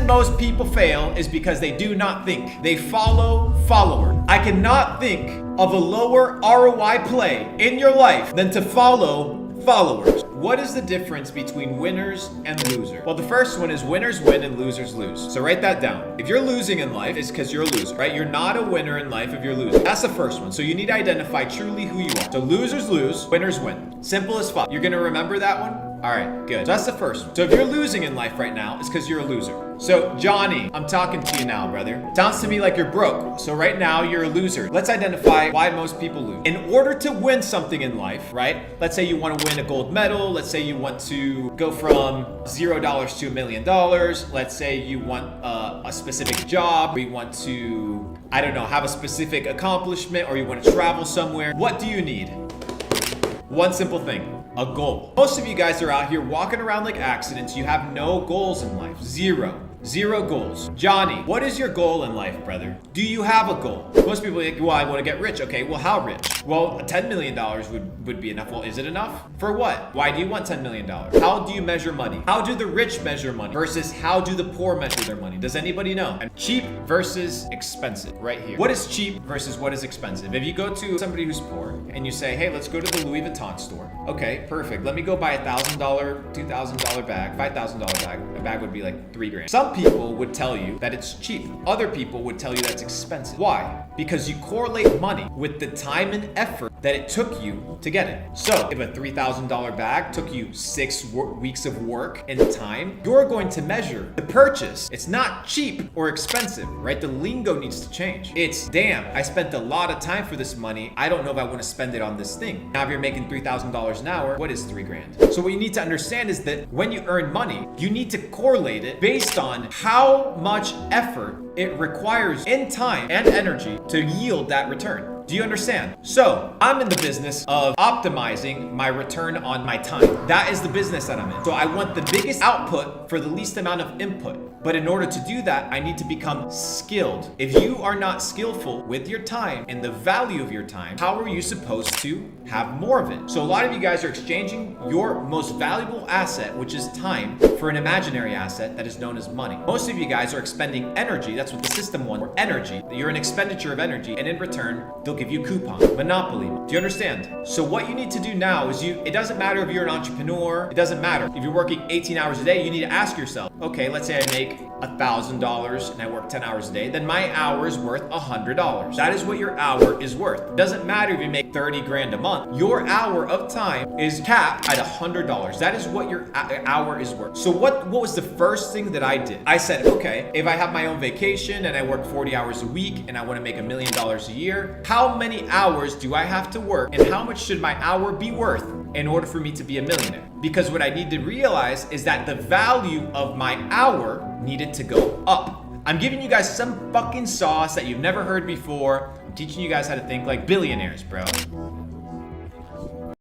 reason most people fail is because they do not think. They follow followers. I cannot think of a lower ROI play in your life than to follow followers. What is the difference between winners and losers? Well, the first one is winners win and losers lose. So write that down. If you're losing in life, it's because you're a loser, right? You're not a winner in life if you're losing. That's the first one. So you need to identify truly who you are. So losers lose, winners win. Simple as fuck. You're gonna remember that one? All right, good. So that's the first one. So if you're losing in life right now, it's because you're a loser. So Johnny, I'm talking to you now, brother. Sounds to me like you're broke. So right now you're a loser. Let's identify why most people lose. In order to win something in life, right? Let's say you want to win a gold medal. Let's say you want to go from $0 to $1 million. Let's say you want a specific job, or you want to, I don't know, have a specific accomplishment, or you want to travel somewhere. What do you need? One simple thing, a goal. Most of you guys are out here walking around like accidents. You have no goals in life. Zero goals. Johnny, what is your goal in life, brother? Do you have a goal? Most people are like, well, I want to get rich. Okay, well, how rich? Well, $10 million would be enough. Well, is it enough? For what? Why do you want $10 million? How do you measure money? How do the rich measure money versus how do the poor measure their money? Does anybody know? And cheap versus expensive, right here. What is cheap versus what is expensive? If you go to somebody who's poor and you say, hey, let's go to the Louis Vuitton store. Okay, perfect. Let me go buy $1,000, $2,000 bag, $5,000 bag. A bag would be like $3,000. Some people would tell you that it's cheap. Other people would tell you that's expensive. Why? Because you correlate money with the time and effort that it took you to get it. So if a $3,000 bag took you 6 weeks of work and time, you're going to measure the purchase. It's not cheap or expensive, right? The lingo needs to change. It's, damn, I spent a lot of time for this money. I don't know if I want to spend it on this thing. Now, if you're making $3,000 an hour, what is $3,000? So what you need to understand is that when you earn money, you need to correlate it based on how much effort it requires in time and energy to yield that return. Do you understand? So I'm in the business of optimizing my return on my time. That is the business that I'm in. So I want the biggest output for the least amount of input. But in order to do that, I need to become skilled. If you are not skillful with your time and the value of your time, how are you supposed to have more of it? So a lot of you guys are exchanging your most valuable asset, which is time, for an imaginary asset that is known as money. Most of you guys are expending energy. That's what the system wants, or energy. You're an expenditure of energy, and in return, they'll give you coupons, monopoly. Do you understand? So what you need to do now is it doesn't matter if you're an entrepreneur. It doesn't matter. If you're working 18 hours a day, you need to ask yourself, okay, let's say I make $1,000 and I work 10 hours a day, then my hour is worth $100. That is what your hour is worth. It doesn't matter if you make 30 grand a month. Your hour of time is capped at $100. That is what your hour is worth. So what was the first thing that I did? I said, okay, if I have my own vacation and I work 40 hours a week and I want to make $1 million a year, how many hours do I have to work and how much should my hour be worth in order for me to be a millionaire? Because what I need to realize is that the value of my hour needed to go up. I'm giving you guys some fucking sauce that you've never heard before. I'm teaching you guys how to think like billionaires, bro.